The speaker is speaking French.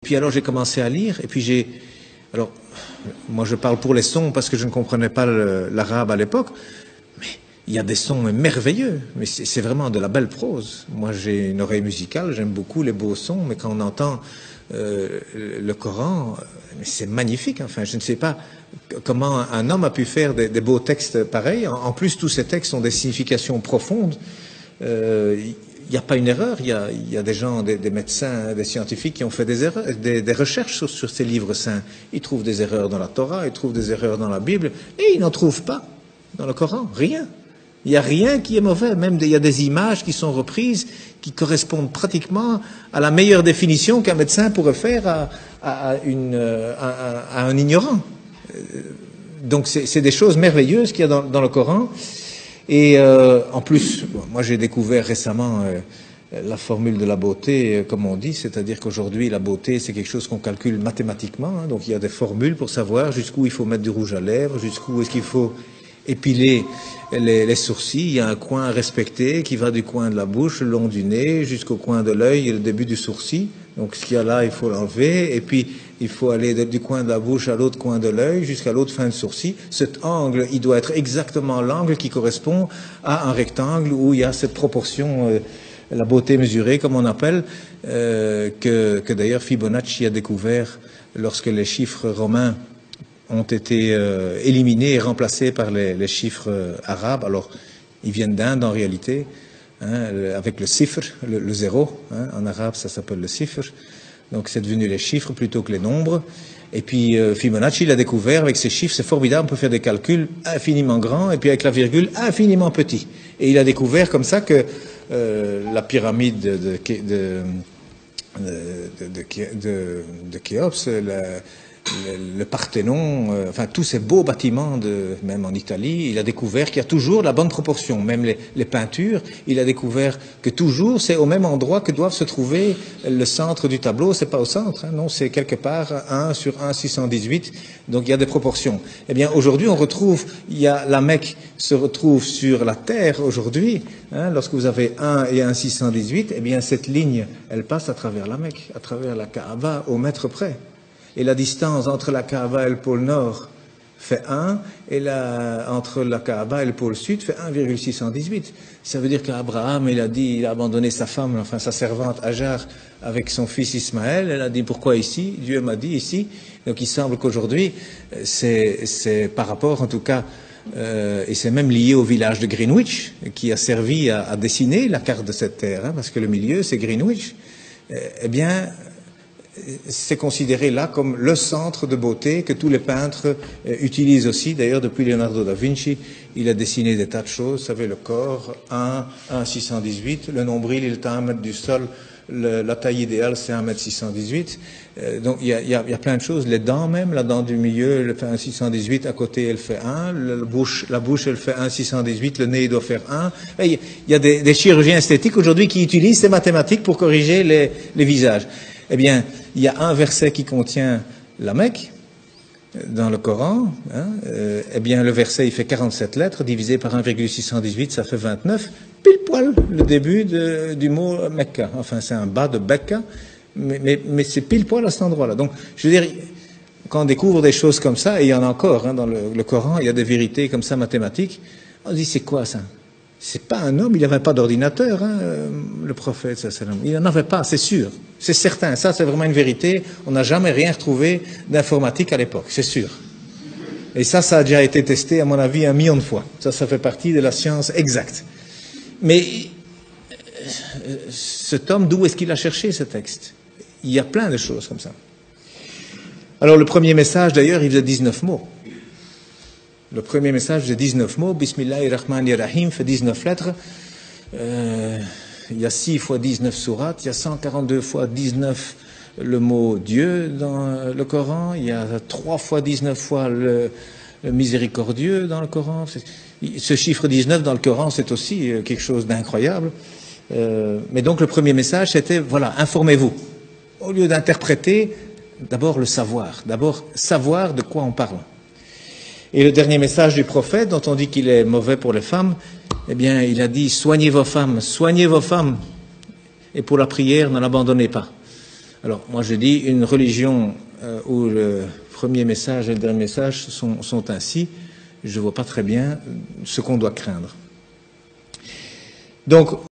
Puis alors j'ai commencé à lire, et puis alors, moi je parle pour les sons parce que je ne comprenais pas l'arabe à l'époque, mais il y a des sons merveilleux, mais c'est vraiment de la belle prose. Moi j'ai une oreille musicale, j'aime beaucoup les beaux sons, mais quand on entend le Coran, c'est magnifique. Enfin, je ne sais pas comment un homme a pu faire des beaux textes pareils. En plus, tous ces textes ont des significations profondes. Il n'y a pas une erreur. Il y a des gens, des médecins, des scientifiques qui ont fait des erreurs, des recherches sur ces livres saints. Ils trouvent des erreurs dans la Torah, ils trouvent des erreurs dans la Bible, et ils n'en trouvent pas dans le Coran. Rien. Il n'y a rien qui est mauvais. Même il y a des images qui sont reprises, qui correspondent pratiquement à la meilleure définition qu'un médecin pourrait faire à un ignorant. Donc c'est des choses merveilleuses qu'il y a dans le Coran. Et en plus, moi j'ai découvert récemment la formule de la beauté, comme on dit, c'est-à-dire qu'aujourd'hui la beauté c'est quelque chose qu'on calcule mathématiquement, hein, donc il y a des formules pour savoir jusqu'où il faut mettre du rouge à lèvres, jusqu'où est-ce qu'il faut épiler les sourcils. Il y a un coin à respecter qui va du coin de la bouche, le long du nez, jusqu'au coin de l'œil et le début du sourcil. Donc ce qu'il y a là, il faut l'enlever, et puis il faut aller du coin de la bouche à l'autre coin de l'œil, jusqu'à l'autre fin de sourcil. Cet angle, il doit être exactement l'angle qui correspond à un rectangle où il y a cette proportion, la beauté mesurée, comme on appelle, que d'ailleurs Fibonacci a découvert lorsque les chiffres romains ont été éliminés et remplacés par les chiffres arabes. Alors, ils viennent d'Inde en réalité, hein, avec le sifr, le zéro, hein, en arabe ça s'appelle le sifr, donc c'est devenu les chiffres plutôt que les nombres. Et puis Fibonacci l'a découvert avec ces chiffres, c'est formidable, on peut faire des calculs infiniment grands, et puis avec la virgule infiniment petit. Et il a découvert comme ça que la pyramide de Khéops, le Parthénon, enfin tous ces beaux bâtiments, même en Italie, il a découvert qu'il y a toujours la bonne proportion. Même les peintures, il a découvert que toujours c'est au même endroit que doivent se trouver le centre du tableau. C'est pas au centre, hein, non, c'est quelque part 1 sur 1,618. Donc il y a des proportions. Eh bien aujourd'hui on retrouve, la Mecque se retrouve sur la terre aujourd'hui. Hein, lorsque vous avez 1 et 1,618, eh bien cette ligne, elle passe à travers la Mecque, à travers la Kaaba, au mètre près. Et la distance entre la Kaaba et le pôle Nord fait 1, et entre la Kaaba et le pôle Sud fait 1,618. Ça veut dire qu'Abraham, il a abandonné sa femme, enfin sa servante Hajar, avec son fils Ismaël. Elle a dit, pourquoi ici? Dieu m'a dit ici. Donc il semble qu'aujourd'hui, c'est par rapport en tout cas, et c'est même lié au village de Greenwich, qui a servi à dessiner la carte de cette terre, hein, parce que le milieu c'est Greenwich. Eh bien, c'est considéré là comme le centre de beauté que tous les peintres utilisent aussi. D'ailleurs, depuis Leonardo da Vinci, il a dessiné des tas de choses. Vous savez, le corps, 1,618. Le nombril, il est à 1 mètre du sol. La taille idéale, c'est 1,618 m. Donc, il y a plein de choses. Les dents même, la dent du milieu, elle fait 1,618. À côté, elle fait 1. La bouche, elle fait 1,618. Le nez, il doit faire 1. Et il y a des chirurgiens esthétiques aujourd'hui qui utilisent ces mathématiques pour corriger les visages. Eh bien, il y a un verset qui contient la Mecque dans le Coran. Hein, eh bien, le verset, il fait 47 lettres, divisé par 1,618, ça fait 29. Pile poil le début du mot Mecca. Enfin, c'est un bas de Becca, mais c'est pile poil à cet endroit-là. Donc, je veux dire, quand on découvre des choses comme ça, et il y en a encore, hein, dans le Coran, il y a des vérités comme ça mathématiques, on dit, c'est quoi ça? C'est pas un homme, il n'avait pas d'ordinateur, hein, le prophète, il n'en avait pas, c'est sûr, c'est certain, ça c'est vraiment une vérité, on n'a jamais rien retrouvé d'informatique à l'époque, c'est sûr. Et ça a déjà été testé, à mon avis, 1 million de fois. Ça fait partie de la science exacte. Mais cet homme, d'où est-ce qu'il a cherché ce texte? Il y a plein de choses comme ça. Alors le premier message, d'ailleurs, il faisait 19 mots. Le premier message faisait 19 mots, Bismillahirrahmanirrahim, fait 19 lettres. Il y a 6 fois 19 sourates, il y a 142 fois 19 le mot Dieu dans le Coran, il y a 3 fois 19 fois le miséricordieux dans le Coran. Ce chiffre 19 dans le Coran, c'est aussi quelque chose d'incroyable. Mais donc le premier message, c'était, voilà, informez-vous. Au lieu d'interpréter, d'abord le savoir. D'abord savoir de quoi on parle. Et le dernier message du prophète, dont on dit qu'il est mauvais pour les femmes, eh bien, il a dit, soignez vos femmes, et pour la prière, ne l'abandonnez pas. Alors, moi je dis, une religion où le premier message et le dernier message sont ainsi, je ne vois pas très bien ce qu'on doit craindre. Donc,